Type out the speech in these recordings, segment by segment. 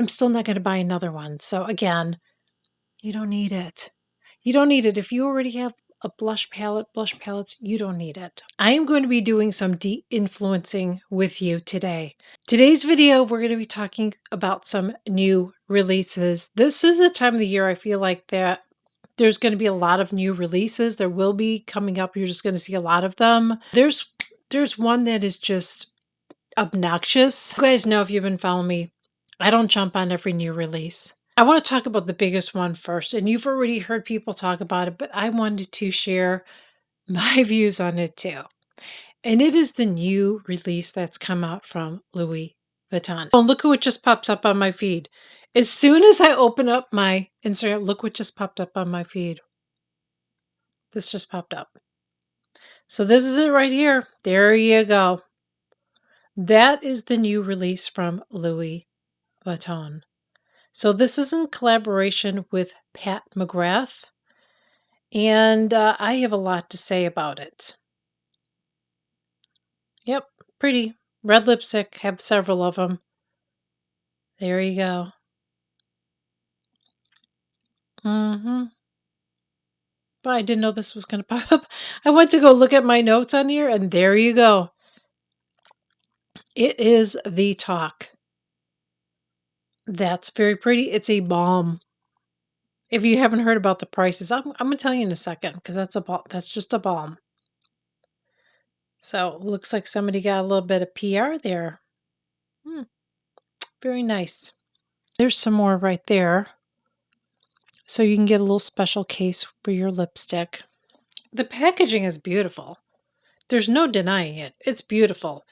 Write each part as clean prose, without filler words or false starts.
I'm still not going to buy another one. So again, you don't need it. You don't need it. If you already have a blush palettes, you don't need it. I am going to be doing some de-influencing with you today. Today's video, we're going to be talking about some new releases. This is the time of the year I feel like that there's going to be a lot of new releases. There will be coming up. You're just going to see a lot of them. There's one that is just obnoxious. You guys know if you've been following me, I don't jump on every new release. I want to talk about the biggest one first, and you've already heard people talk about it, but I wanted to share my views on it too. And it is the new release that's come out from Louis Vuitton. Oh, look at what just pops up on my feed. As soon as I open up my Instagram, look what just popped up on my feed. This just popped up. So this is it right here. There you go. That is the new release from Louis Vuitton. So this is in collaboration with Pat McGrath, and I have a lot to say about it. Yep, pretty. Red lipstick, have several of them. There you go. But I didn't know this was going to pop up. I went to go look at my notes on here, and there you go. It is the Talk. That's very pretty. It's a balm. If you haven't heard about the prices, I'm going to tell you in a second because that's just a balm. So it looks like somebody got a little bit of PR there. Very nice. There's some more right there. So you can get a little special case for your lipstick. The packaging is beautiful. There's no denying it. It's beautiful.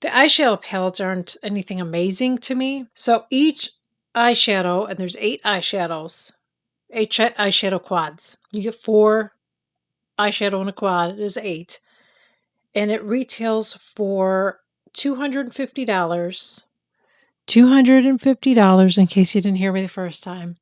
The eyeshadow palettes aren't anything amazing to me. So each eyeshadow, and there's 8 eyeshadows, 8 eyeshadow quads. You get 4 eyeshadow in a quad. It is 8. And it retails for $250. $250 in case you didn't hear me the first time.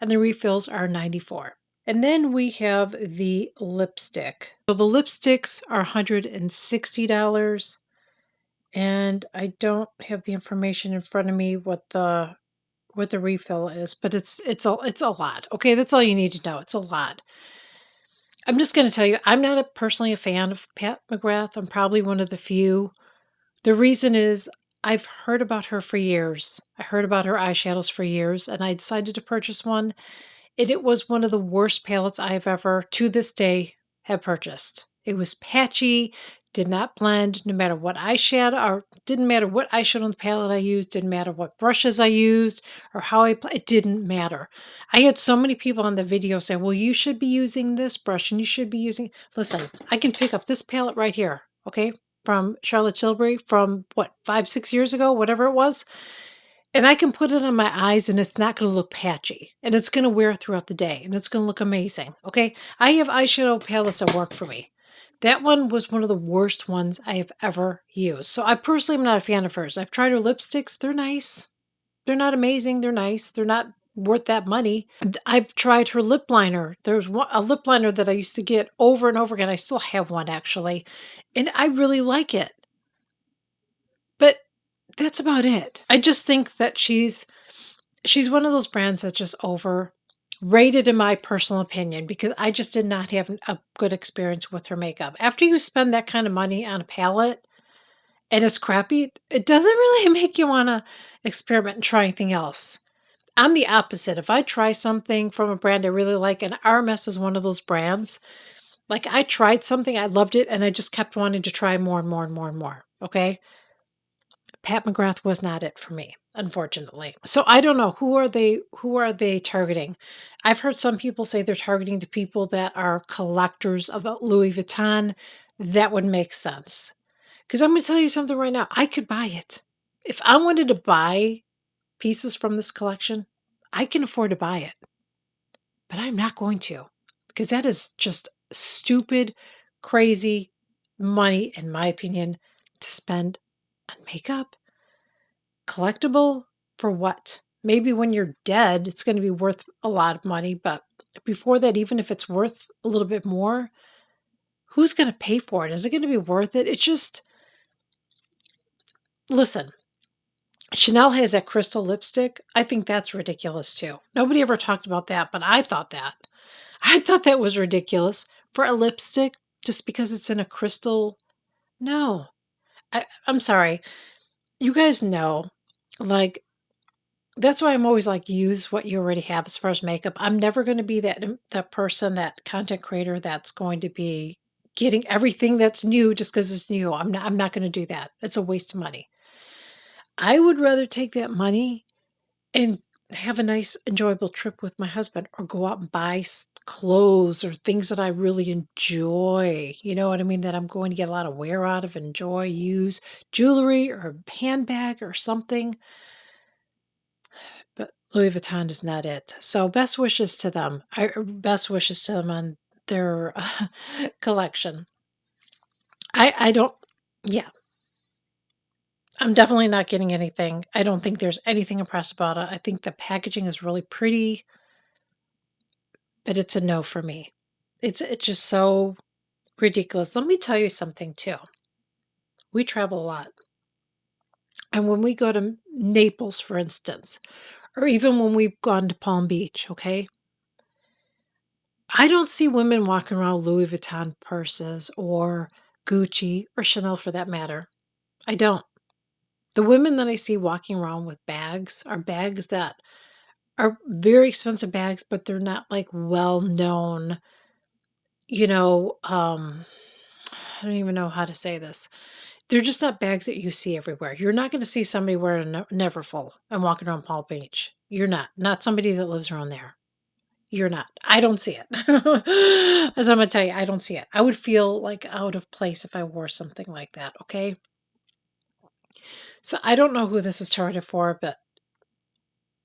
And the refills are $94. And then we have the lipstick. So the lipsticks are $160. And I don't have the information in front of me what the refill is, but it's a lot. Okay, that's all you need to know. It's a lot. I'm just going to tell you, I'm not personally a fan of Pat McGrath. I'm probably one of the few. The reason is I've heard about her for years. I heard about her eyeshadows for years, and I decided to purchase one. And it was one of the worst palettes I have ever, to this day, have purchased. It was patchy, did not blend, no matter what eyeshadow, or didn't matter what eyeshadow on the palette I used, didn't matter what brushes I used, or how it didn't matter. I had so many people on the video say, well, you should be using this brush, and you should be using, listen, I can pick up this palette right here, okay, from Charlotte Tilbury from, 5-6 years ago, whatever it was, and I can put it on my eyes and it's not going to look patchy. And it's going to wear throughout the day. And it's going to look amazing. Okay? I have eyeshadow palettes that work for me. That one was one of the worst ones I have ever used. So I personally am not a fan of hers. I've tried her lipsticks. They're nice. They're not amazing. They're nice. They're not worth that money. I've tried her lip liner. There's a lip liner that I used to get over and over again. I still have one actually. And I really like it. But that's about it. I just think that she's one of those brands that's just overrated in my personal opinion because I just did not have a good experience with her makeup. After you spend that kind of money on a palette and it's crappy, it doesn't really make you want to experiment and try anything else. I'm the opposite. If I try something from a brand I really like, and RMS is one of those brands, like I tried something, I loved it, and I just kept wanting to try more and more and more and more. Okay? Pat McGrath was not it for me, unfortunately. So I don't know who are they targeting? I've heard some people say they're targeting to people that are collectors of Louis Vuitton. That would make sense. Because I'm going to tell you something right now. I could buy it. If I wanted to buy pieces from this collection, I can afford to buy it. But I'm not going to. Because that is just stupid, crazy money, in my opinion, to spend on makeup. Collectible for what? Maybe when you're dead, it's going to be worth a lot of money. But before that, even if it's worth a little bit more, who's going to pay for it? Is it going to be worth it? It's just, listen, Chanel has that crystal lipstick. I think that's ridiculous too. Nobody ever talked about that, but I thought that. I thought that was ridiculous for a lipstick just because it's in a crystal. No. I'm sorry. You guys know, like, that's why I'm always like, use what you already have as far as makeup. I'm never going to be that person, that content creator that's going to be getting everything that's new just because it's new. I'm not going to do that. It's a waste of money. I would rather take that money and have a nice, enjoyable trip with my husband or go out and buy clothes or things that I really enjoy. You know what I mean? That I'm going to get a lot of wear out of, enjoy, use jewelry or a handbag or something. But Louis Vuitton is not it. So best wishes to them. Best wishes to them on their collection. I don't. Yeah, I'm definitely not getting anything. I don't think there's anything impressive about it. I think the packaging is really pretty, but it's a no for me. It's just so ridiculous. Let me tell you something too. We travel a lot. And when we go to Naples, for instance, or even when we've gone to Palm Beach, okay? I don't see women walking around Louis Vuitton purses or Gucci or Chanel for that matter. I don't. The women that I see walking around with bags are bags that are very expensive bags, but they're not like well known, you know, I don't even know how to say this. They're just not bags that you see everywhere. You're not going to see somebody wearing a Neverfull and walking around Palm Beach. You're not. Not somebody that lives around there. You're not. I don't see it. As I'm gonna tell you, I don't see it. I would feel like out of place if I wore something like that, okay? So I don't know who this is targeted for, but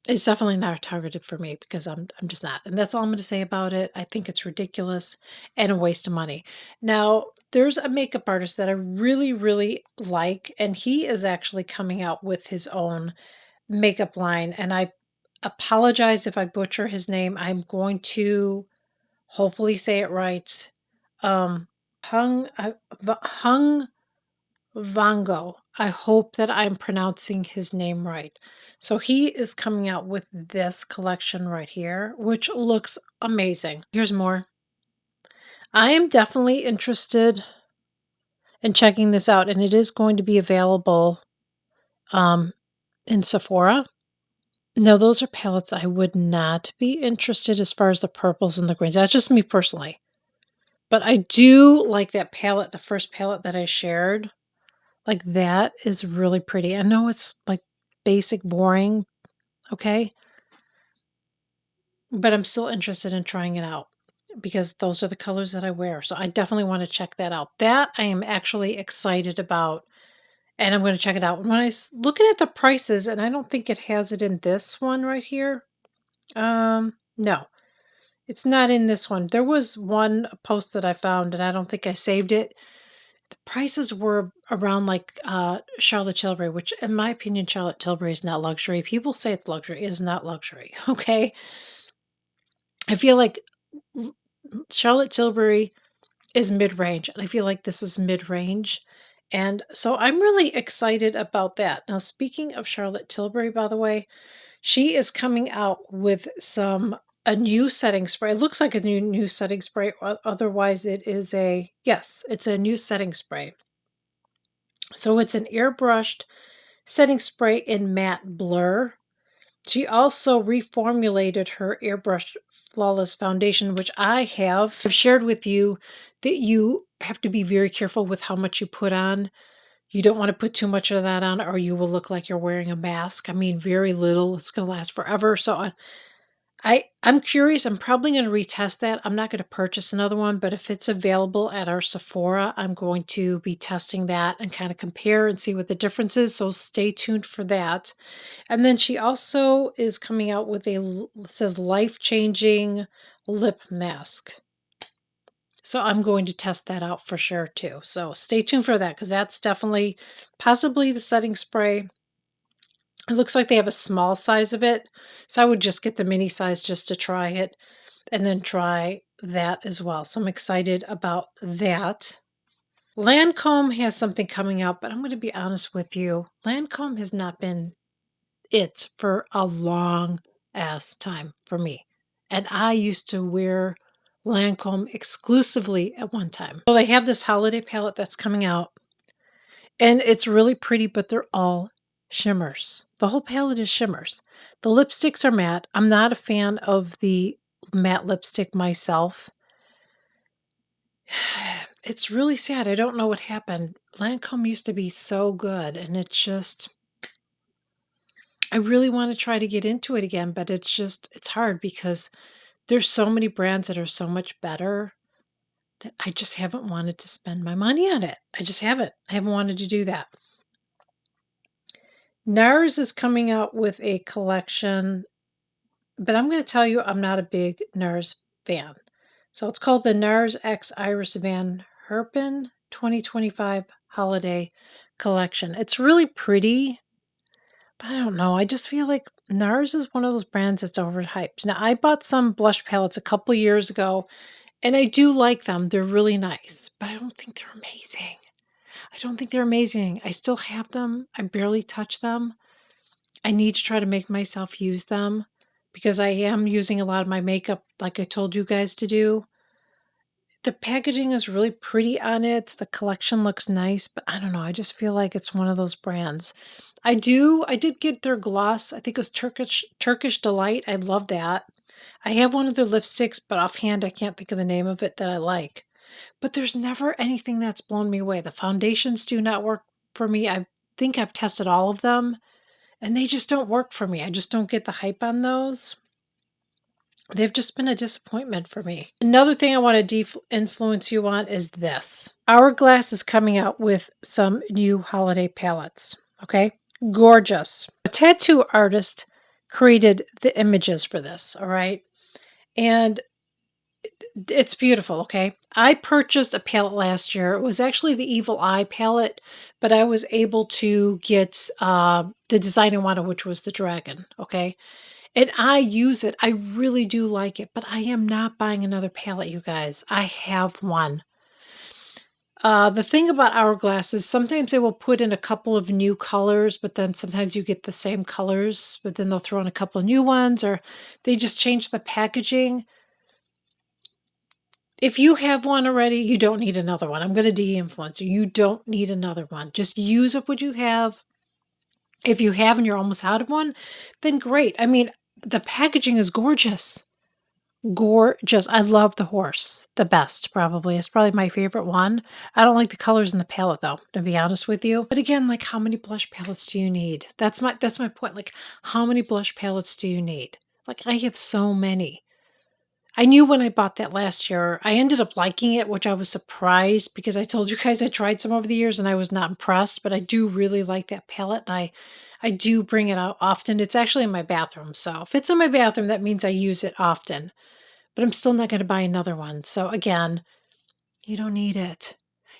it's definitely not targeted for me because I'm just not. And that's all I'm gonna say about it. I think it's ridiculous and a waste of money. Now, there's a makeup artist that I really, really like, and he is actually coming out with his own makeup line. And I apologize if I butcher his name. I'm going to hopefully say it right. Um, Hung Vango. I hope that I'm pronouncing his name right. So he is coming out with this collection right here, which looks amazing. Here's more. I am definitely interested in checking this out, and it is going to be available um, in Sephora. Now, those are palettes I would not be interested as far as the purples and the greens. That's just me personally. But I do like that palette, the first palette that I shared. Like, that is really pretty. I know it's, like, basic, boring, okay? But I'm still interested in trying it out because those are the colors that I wear. So I definitely wanna check that out. That I am actually excited about, and I'm gonna check it out. When looking at the prices, and I don't think it has it in this one right here. No, it's not in this one. There was one post that I found, and I don't think I saved it. The prices were around like Charlotte Tilbury, which in my opinion, Charlotte Tilbury is not luxury. People say it's luxury, it is not luxury. Okay. I feel like l- Charlotte Tilbury is mid-range, and I feel like this is mid-range. And so I'm really excited about that. Now, speaking of Charlotte Tilbury, by the way, she is coming out with a new setting spray. It looks like a new setting spray. Otherwise, it is a yes, it's a new setting spray. So it's an airbrushed setting spray in matte blur. She also reformulated her airbrush flawless foundation, which I've shared with you that you have to be very careful with how much you put on. You don't want to put too much of that on, or you will look like you're wearing a mask. I mean, very little. It's going to last forever. So I'm curious. I'm probably going to retest that. I'm not going to purchase another one, but if it's available at our Sephora, I'm going to be testing that and kind of compare and see what the difference is. So stay tuned for that. And then she also is coming out with it says life-changing lip mask. So I'm going to test that out for sure too. So stay tuned for that because that's definitely possibly the setting spray. It looks like they have a small size of it. So I would just get the mini size just to try it and then try that as well. So I'm excited about that. Lancome has something coming out, but I'm going to be honest with you. Lancome has not been it for a long ass time for me. And I used to wear Lancome exclusively at one time. Well, they have this holiday palette that's coming out, and it's really pretty, but they're all shimmers. The whole palette is shimmers. The lipsticks are matte. I'm not a fan of the matte lipstick myself. It's really sad. I don't know what happened. Lancome used to be so good, and it's just I really want to try to get into it again, but it's hard because there's so many brands that are so much better that I just haven't wanted to spend my money on it. I just haven't. I haven't wanted to do that. NARS is coming out with a collection, but I'm going to tell you I'm not a big NARS fan. So it's called the NARS X Iris Van Herpen 2025 Holiday Collection. It's really pretty, but I don't know. I just feel like NARS is one of those brands that's overhyped. Now, I bought some blush palettes a couple years ago, and I do like them. They're really nice, but I don't think they're amazing. I don't think they're amazing. I still have them. I barely touch them. I need to try to make myself use them because I am using a lot of my makeup like I told you guys to do. The packaging is really pretty on it. The collection looks nice, but I don't know. I just feel like it's one of those brands. I did get their gloss. I think it was Turkish Delight. I love that. I have one of their lipsticks, but offhand I can't think of the name of it that I like. But there's never anything that's blown me away. The foundations do not work for me. I think I've tested all of them and they just don't work for me. I just don't get the hype on those. They've just been a disappointment for me. Another thing I want to influence you on is this. Hourglass is coming out with some new holiday palettes. Okay? Gorgeous. A tattoo artist created the images for this, all right? And it's beautiful, okay? I purchased a palette last year. It was actually the Evil Eye palette, but I was able to get the design I wanted, which was the dragon, okay? And I use it. I really do like it, but I am not buying another palette, you guys. I have one. The thing about Hourglass is sometimes they will put in a couple of new colors, but then sometimes you get the same colors, but then they'll throw in a couple of new ones, or they just change the packaging. If you have one already, you don't need another one. I'm going to de-influence you. You don't need another one. Just use up what you have. If you have and you're almost out of one, then great. I mean, the packaging is gorgeous. Gorgeous. I love the horse the best, probably. It's probably my favorite one. I don't like the colors in the palette though, to be honest with you. But again, like how many blush palettes do you need? That's my point. Like, how many blush palettes do you need? Like, I have so many. I knew when I bought that last year, I ended up liking it, which I was surprised because I told you guys I tried some over the years and I was not impressed, but I do really like that palette and I do bring it out often. It's actually in my bathroom. So if it's in my bathroom, that means I use it often, but I'm still not going to buy another one. So again, you don't need it.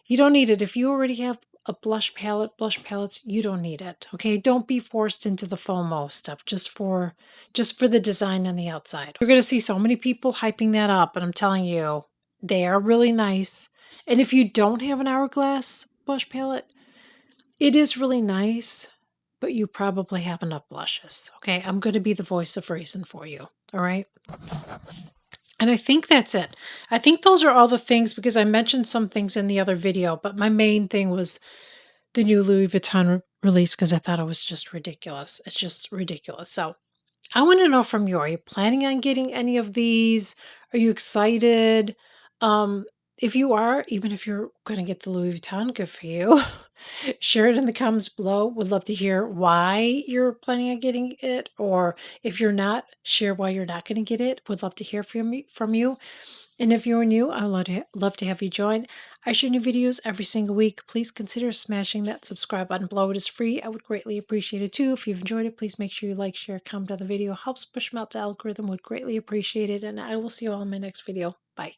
You don't need it. If you already have a blush palettes, you don't need it. Okay? Don't be forced into the FOMO stuff just for the design on the outside. You're going to see so many people hyping that up, and I'm telling you, they are really nice. And if you don't have an Hourglass blush palette, it is really nice, but you probably have enough blushes. Okay? I'm going to be the voice of reason for you. All right? And I think that's it. I think those are all the things because I mentioned some things in the other video, but my main thing was the new Louis Vuitton release because I thought it was just ridiculous. It's just ridiculous. So I want to know from you, are you planning on getting any of these? Are you excited? Um, if you are, even if you're going to get the Louis Vuitton, good for you. Share it in the comments below. Would love to hear why you're planning on getting it, or if you're not, share why you're not going to get it. Would love to hear from you. And if you're new, I would love to have you join. I share new videos every single week. Please consider smashing that subscribe button below. It is free. I would greatly appreciate it too. If you've enjoyed it, please make sure you like, share, comment on the video. Helps push them out to algorithm. Would greatly appreciate it. And I will see you all in my next video. Bye.